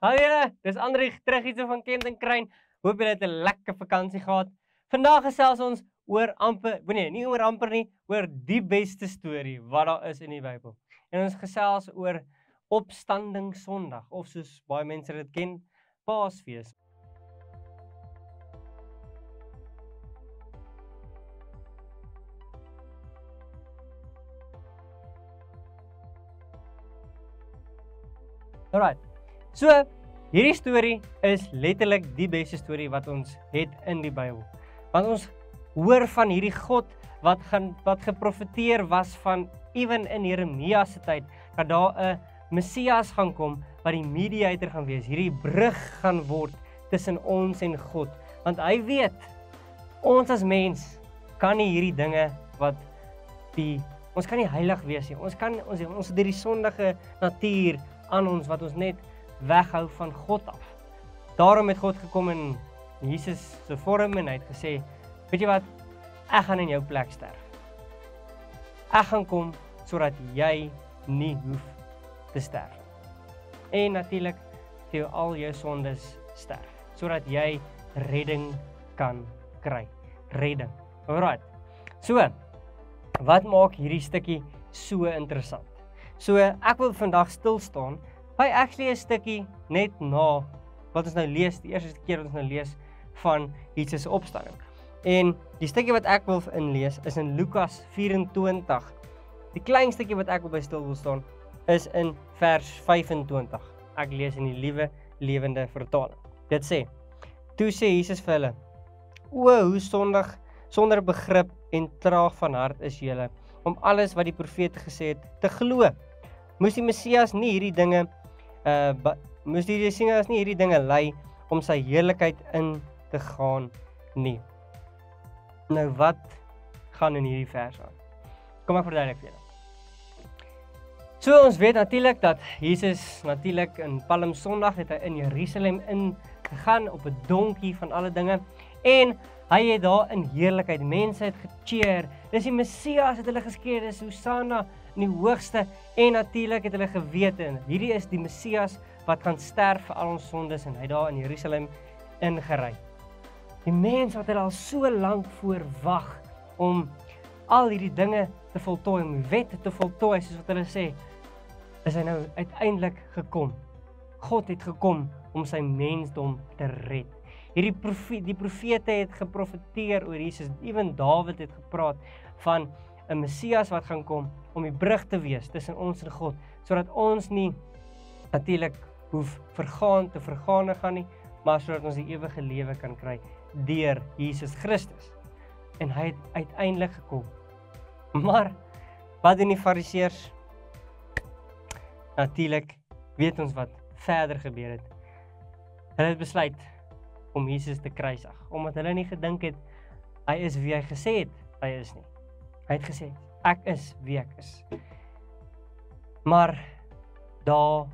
Hallo julle, dis Andrieg terug hier van Kempton Kruin. Hoop julle het 'n lekker vakansie gehad. Vandag gesels ons oor nie oor die beste storie wat daar is in die Bybel. En ons gesels oor Opstanding Sondag of soos baie mense dit ken, Paasfees. Alright. So, hierdie storie is letterlik die beste storie wat ons het in die Bybel. Want ons hoor van hierdie God wat geprofeteer was van ewen in Jeremia se tyd, dat daar 'n Messias gaan kom wat die mediator gaan wees, hierdie brug gaan word tussen ons en God. Want hy weet, ons as mens kan nie hierdie dinge ons kan nie heilig wees nie. Ons het hierdie sondige natuur aan ons wat ons net weghou van God af. Daarom het God gekom in Jesus se vorm en hy het gesê, weet jy wat, ek gaan in jou plek sterf. Ek gaan kom sodat jy nie hoef te sterf. En natuurlik vir jou al jou sondes sterf, sodat jy redding kan kry. Redding. Alright. So, wat maak hierdie stukkie so interessant? So, ek wil vandag stil staan by actually 'n stukkie net na wat ons nou lees, die eerste keer wat ons nou lees van Jesus se opstanding. En die stukkie wat ek wil inlees is in Lukas 24. Die klein stukkie wat ek by stil wil staan is in vers 25. Ek lees in die Nuwe Lewende Vertaling. Dit sê: Toe sê Jesus vir hulle: O, hoe sondig, sonder begrip en traag van hart is julle om alles wat die profete gesê het te glo. Moes die Messias nie hierdie dinge lei om sy heerlikheid in te gaan nie. Nou wat gaan in hierdie vers aan? Kom ek verduidelik vir julle. So ons weet natuurlik dat Jesus in Palm Sondag het hy in Jerusalem ingegaan op 'n donkie van alle dinge en hy het daar in heerlikheid, mense het gecheer, dis die Messias, het hulle geskree, dis Hosanna in die hoogste, en natuurlik het hulle geweet, hierdie is die Messias wat gaan sterf vir al ons sondes, en hy daar in Jerusalem ingery. Die mens wat hulle al so lank voorwag om al hierdie dinge te voltooi, om die wet te voltooi, soos wat hulle sê, is hy nou uiteindelik gekom. God het gekom om sy mensdom te red. Die profete het geprofeteer oor Jesus, ewen Dawid het gepraat van 'n Messias wat gaan kom om die brug te wees tussen ons en God, sodat ons nie natuurlik hoef te vergaan gaan nie, maar sodat ons die ewige lewe kan kry deur Jesus Christus. En hy het uiteindelik gekom. Maar wat doen die Fariseërs? Natuurlik weet ons wat verder gebeur het. Hulle het besluit om Jesus te kruisig, omdat hulle nie gedink het hy is wie hy gesê het hy is nie. Hy het gesê, ek is wie ek is. Maar daar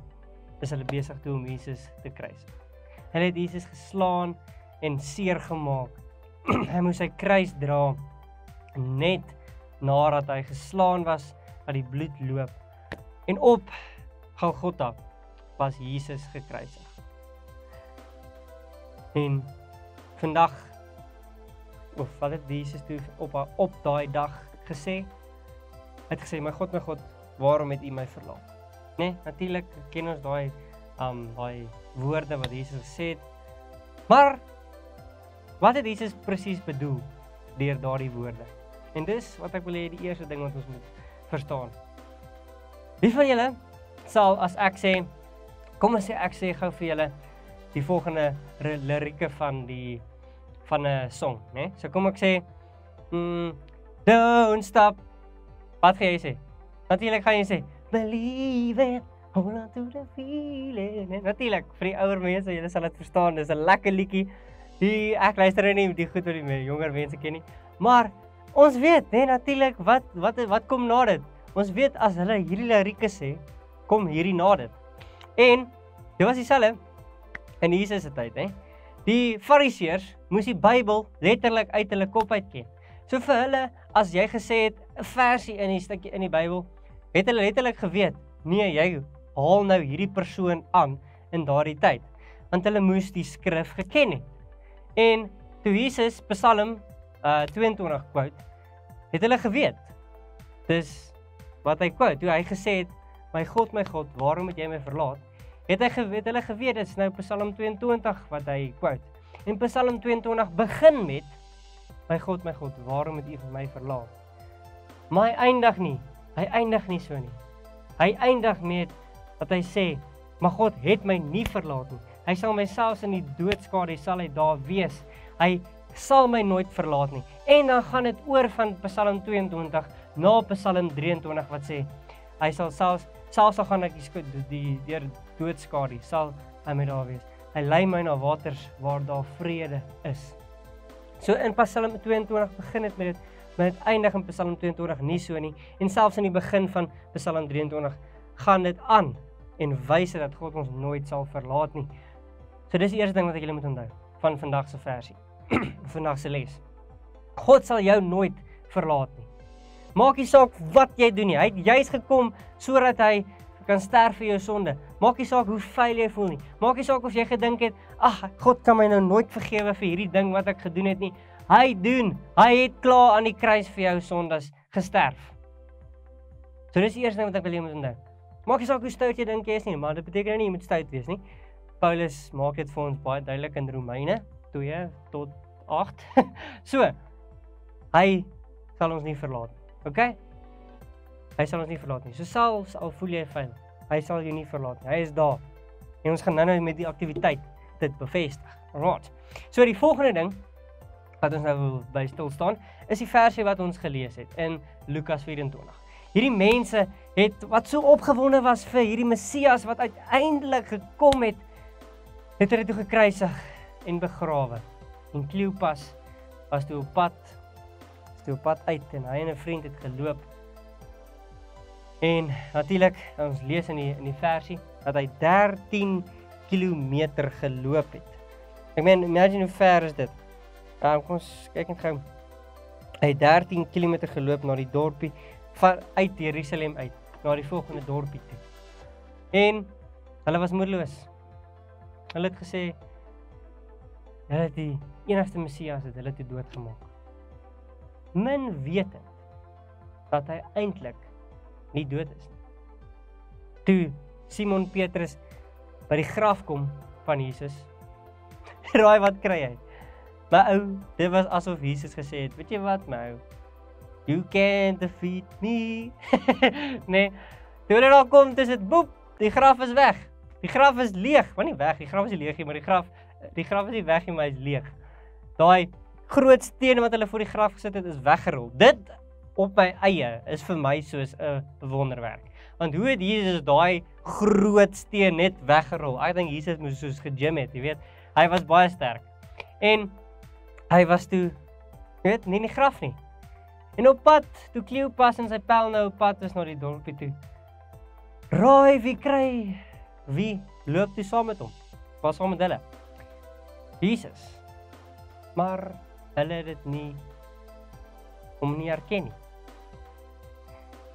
is hulle besig toe om Jesus te kruisig. Hulle het Jesus geslaan en seer gemaak. Hy moes sy kruis dra net nadat hy geslaan was, dat die bloed loop. En op Golgotha was Jesus gekruisig. En vandag, wat het Jesus toe op daai dag gesê? Hy het gesê, my God, waarom het U my verlaat? Nee, natuurlik ken ons daai woorde wat Jesus gesê het. Maar wat het Jesus presies bedoel deur daardie woorde? En dis wat ek wil hê die eerste ding wat ons moet verstaan. Wie van julle sal, as ek sê, kom ons sê ek sê gou vir julle die volgende lirieke van 'n song, né? So kom ek sê, don't stop. Wat gaan jy sê? Natuurlik gaan jy sê, believe it, hold on to the feeling. Natuurlik, vir die ouer mense, julle sal dit verstaan, dis 'n lekker liedjie. Ek luister nie die goed wat die jonger mense ken nie. Maar ons weet, né, natuurlik, wat kom na dit? Ons weet as hulle hierdie lirieke sê, kom hierdie na dit. En dit was dieselfde in Jesus se tyd, hè. Die Fariseërs moes die Bybel letterlik uit hulle kop uitken. So vir hulle, as jy gesê het 'n versie in die stukkie in die Bybel, het hulle letterlik geweet, nee, jy haal nou hierdie persoon aan in daardie tyd, want hulle moes die skrif geken het. En toe Jesus Psalm 22 quote, het hulle geweet. Dis wat hy quote, toe hy gesê het, my God, waarom het jy my verlaat? Het hulle geweet, dit is nou Psalm 22 wat hy quote. En Psalm 22 begin met, my God, waarom het u my verlaat? Maar hy eindig nie so nie. Hy eindig met, wat hy sê, maar God het my nie verlaat nie. Hy sal my selfs in die doodskade, sal hy daar wees. Hy sal my nooit verlaat nie. En dan gaan dit oor van Psalm 22 na Psalm 23 wat sê, hy sal selfs al gaan ek die deur doodskade, sal hy my daar wees. Hy lei my na waters waar daar vrede is. So in Psalm 22 begin dit met dit, maar dit eindig in Psalm 22 nie so nie. En selfs in die begin van Psalm 23 gaan dit aan en wys dat God ons nooit sal verlaat nie. So dis die eerste ding wat ek julle moet onthou van vandag se versie, vandag se les. God sal jou nooit verlaat nie. Maak nie saak wat jy doen nie. Hy het juis gekom sodat hy kan sterf vir jou sonde. Maak nie saak hoe vuil jy voel nie. Maak nie saak of jy gedink het, God kan my nou nooit vergewe vir hierdie ding wat ek gedoen het nie. Hy het klaar aan die kruis vir jou sondes gesterf. So dis die eerste ding wat ek wil jy moet onthou. Maak nie saak hoe stout jy dink jy is nie, maar dit beteken nie jy moet stout wees nie. Paulus maak dit vir ons baie duidelik in Romeine 2 tot 8. So, hy sal ons nie verlaat nie. Okay? Hy sal ons nie verlaat nie. So selfs al voel jy vuil, hy sal jou nie verlaat nie. Hy is daar. En ons gaan nou met die aktiwiteit dit bevestig. Alright. So die volgende ding wat ons nou wil by stil staan, is die versie wat ons gelees het in Lukas 24. Hierdie mense wat so opgewonde was vir hierdie Messias wat uiteindelik gekom het hulle toe gekruisig en begrawe. En Kleopas was toe op pad uit en hy en 'n vriend het geloop. En natuurlik, ons lees in die versie dat hy 13 kilometer geloop het. Ek meen, imagine hoe ver is dit? Kom ons kyk net gou. Hy het 13 kilometer geloop na die dorpie uit Jerusalem uit, na die volgende dorpie toe. En hulle was moedeloos. Hulle het gesê, hulle het die enigste Messias het hulle toe doodgemaak. Min wetend dat hy eintlik nie dood is nie. Toe Simon Petrus by die graf kom van Jesus, raai wat kry hy? My ou, dit was asof Jesus gesê het, weet jy wat my ou, you can't defeat me. Nee, toe hulle daar kom, dis dit boep, die graf is weg. Die graf is leeg, maar nie weg, die graf is nie leeg nie, maar die graf is nie weg nie, maar hy is leeg. Daai groot steen wat hulle voor die graf gesit het, is weggerol. Dit op my eie is vir my soos 'n wonderwerk. Want hoe het Jesus daai groot steen net weggerol? Ek dink Jesus moes soos gegym het, jy weet. Hy was baie sterk. En hy was toe, jy weet, nie in die graf nie. En op pad, toe Kleopas en sy pel nou op pad is na die dorpie toe. Raai, wie loop toe saam met hom? Was saam met hulle? Jesus. Maar hulle het dit nie hom nie herken nie.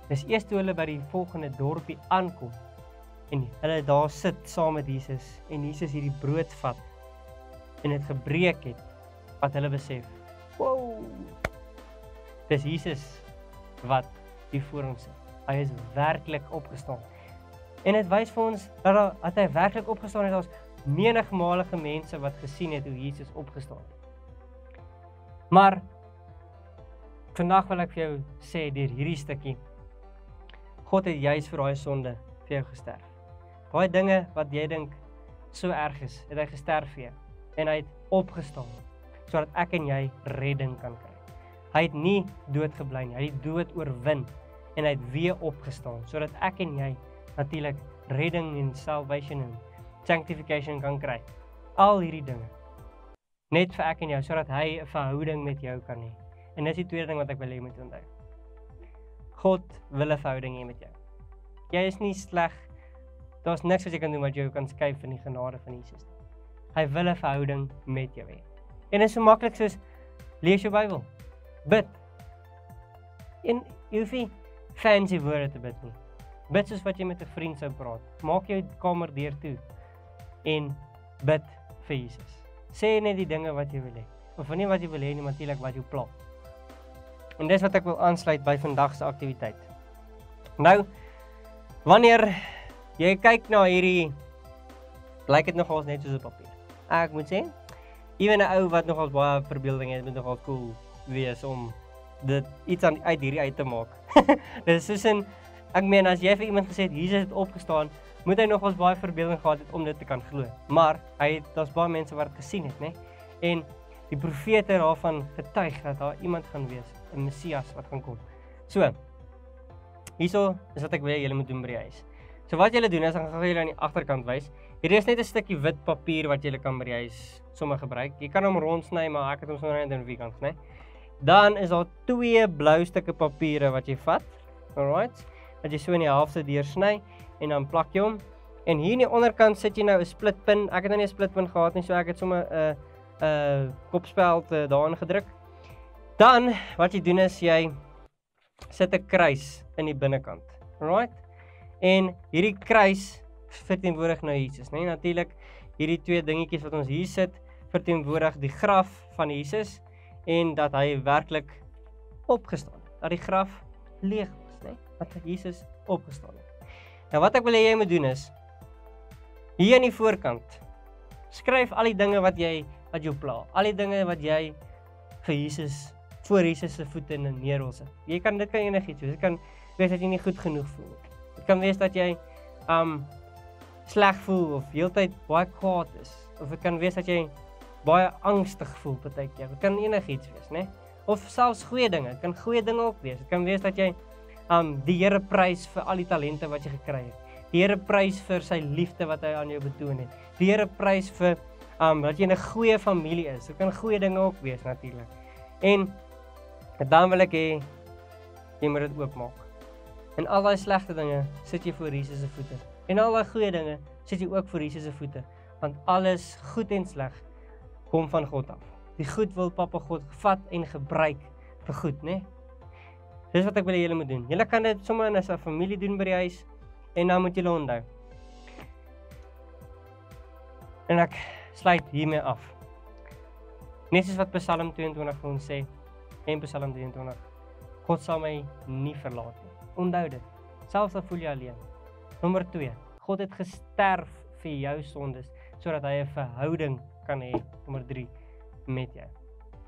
Dis eers toe hulle by die volgende dorpie aankom en hulle daar sit saam met Jesus en Jesus hierdie brood vat en dit gebreek het, wat hulle besef. Wow! Dis Jesus wat hier voor ons sit. Hy is werklik opgestaan. En dit wys vir ons dat hy werklik opgestaan het. Daar's menigmalige mense wat gesien het hoe Jesus opgestaan het. Maar vandag wil ek vir jou sê deur hierdie stukkie, God het juis vir daai sonde vir jou gesterf. Daai dinge wat jy dink so erg is, het hy gesterf vir jou. En hy het opgestaan, sodat ek en jy redding kan kry. Hy het nie dood gebly nie, hy het dood oorwin, en hy het weer opgestaan, sodat ek en jy natuurlik redding en salvation en sanctification kan kry. Al hierdie dinge. Net vir ek en jou, sodat hy 'n verhouding met jou kan hê. En dis die tweede ding wat ek wil hê jy moet onthou. God wil 'n verhouding hê met jou. Jy is nie sleg. Daar's niks wat jy kan doen wat jou kan skei van die genade van Jesus. Hy wil 'n verhouding met jou hê. En dit is so maklik soos lees jou Bybel. Bid. En jy hoef nie fancy woorde te bid nie. Bid soos wat jy met 'n vriend sou praat. Maak jou kamer deur toe. en bid vir Jesus. Sê net die dinge wat jy wil hê. Of nie wat jy wil hê nie, natuurlik wat jou pla. En dis wat ek wil aansluit by vandag se aktiwiteit. Nou, wanneer jy kyk na hierdie, lyk dit nogals net soos 'n papier. Ek moet sê, ewen 'n ou wat nogals baie verbeelding het, moet nogals cool wees om dit iets uit hierdie uit te maak. Dis soos ek meen, as jy vir iemand gesê het, Jesus het opgestaan, moet hy nogals baie verbeelding gehad het om dit te kan glo. Maar daar's baie mense wat dit gesien het, né? En die profete daarvan getuig dat daar iemand gaan wees, 'n Messias wat gaan kom. So, hierso is wat ek wil hê julle moet doen by die huis. So wat julle doen is, dan gaan julle aan die agterkant wys. Hier is net 'n stukkie wit papier wat julle kan by die huis sommer gebruik. Jy kan hom rondsny, maar ek het hom sommer net in vierkant gesny. Dan is daar 2 blou stukke papiere wat jy vat. Alright. Wat jy so in die helfte deursny en dan plak jy hom. En hier in die onderkant sit jy nou 'n splitpin. Ek het nou nie 'n splitpin gehad nie, so ek het sommer 'n kopspeld daarin gedruk. Dan wat jy doen is jy sit 'n kruis in die binnekant. Alright? En hierdie kruis verteenwoordig nou Jesus, né? Natuurlik hierdie 2 dingetjies wat ons hier sit verteenwoordig die graf van Jesus en dat hy werklik opgestaan het. Dat die graf leeg was, né? Dat Jesus opgestaan het. Nou wat ek wil hê jy moet doen is hier aan die voorkant skryf al die dinge wat jou pla. Al die dinge wat jy vir Jesus voor Jesus se voete neer wil sit. Dit kan enigiets wees. Dit kan wees dat jy nie goed genoeg voel nie. Dit kan wees dat jy sleg voel of heeltyd baie kwaad is. Of dit kan wees dat jy baie angstig voel partykeer. Dit kan enigiets wees, né? Of selfs goeie dinge. Dit kan goeie dinge ook wees. Dit kan wees dat jy die Here prys vir al die talente wat jy gekry het. Die Here prys vir sy liefde wat hy aan jou betoon het. Die Here prys vir dat jy in 'n goeie familie is. Dit kan goeie dinge ook wees natuurlik. En dan wil ek hê jy moet dit oopmaak. En al daai slegte dinge sit jy voor Jesus se voete. En al daai goeie dinge sit jy ook voor Jesus se voete. Want alles goed en sleg kom van God af. Die goed wil Papa God vat en gebruik vir goed, né? Dis wat ek wil hê julle moet doen. Julle kan dit sommer as 'n familie doen by die huis en dan moet julle onthou. En ek sluit hiermee af. Net soos wat Psalm 22 vir ons sê en Psalm 23. God sal my nie verlaat nie. Onthou dit. Selfs al voel jy alleen. Nommer 2. God het gesterf vir jou sondes sodat hy 'n verhouding kan hê. Nommer 3 met jou.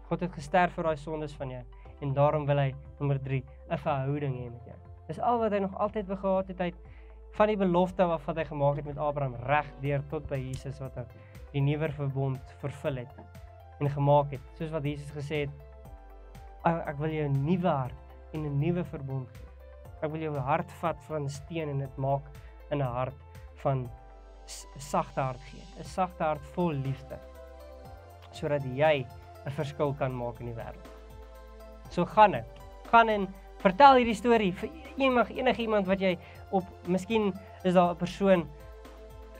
God het gesterf vir daai sondes van jou en daarom wil hy nommer 3 'n verhouding hê met jou. Dis al wat hy nog altyd wou gehad het van die belofte wat hy gemaak het met Abraham reg deur tot by Jesus wat die nuwe verbond vervul het en gemaak het. Soos wat Jesus gesê het, ek wil jou 'n nuwe hart en 'n nuwe verbond gee. Ek wil jou 'n hart vat van steen en dit maak in 'n hart van sagte hart gee. 'n Sagte hart vol liefde. Sodat jy 'n verskil kan maak in die wêreld. So gaan en vertel hierdie storie vir enigiemand wat jy miskien is daar 'n persoon,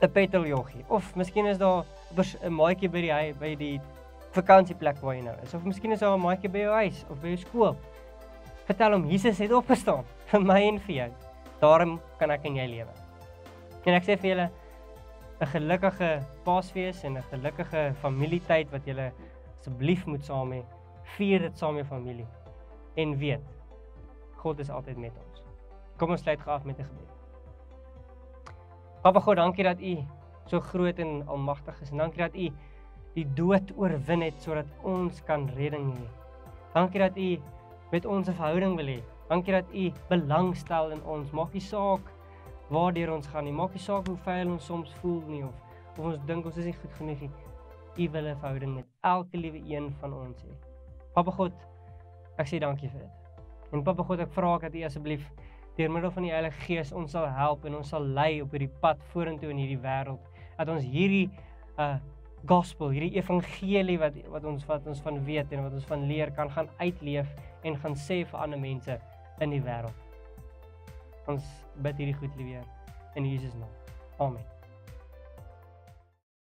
'n petteljoggie, of miskien is daar 'n maatjie by die vakansieplek waar jy nou is, of miskien is daar 'n maatjie by jou huis of by jou skool. Vertel hom Jesus het opgestaan vir my en vir jou. Daarom kan ek en jy lewe. En ek sê vir julle 'n gelukkige Paasfees en 'n gelukkige familietyd wat julle asseblief moet saam hê. Vier dit saam met jou familie. En weet, God is altyd met ons. Kom ons sluit af met 'n gebed. Papa God, dankie dat U so groot en almagtig is. En dankie dat U die dood oorwin het sodat ons kan redding hê. Dankie dat U met ons 'n verhouding wil hê. Dankie dat U belangstel in ons. Maak nie saak waardeur ons gaan nie. Maak nie saak hoe vuil ons soms voel nie of ons dink ons is nie goed genoeg nie. U wil 'n verhouding met elke liewe een van ons hê. Papa God, ek sê dankie vir dit. En Papa God, ek vra dat U asseblief deur middel van die Heilige Gees ons sal help en ons sal lei op hierdie pad vorentoe in hierdie wêreld. Dat ons hierdie gospel, hierdie evangelie wat ons van weet en wat ons van leer kan gaan uitleef en gaan sê vir ander mense in die wêreld. Ons bid hierdie goed, liewe Heer, in Jesus naam. Amen.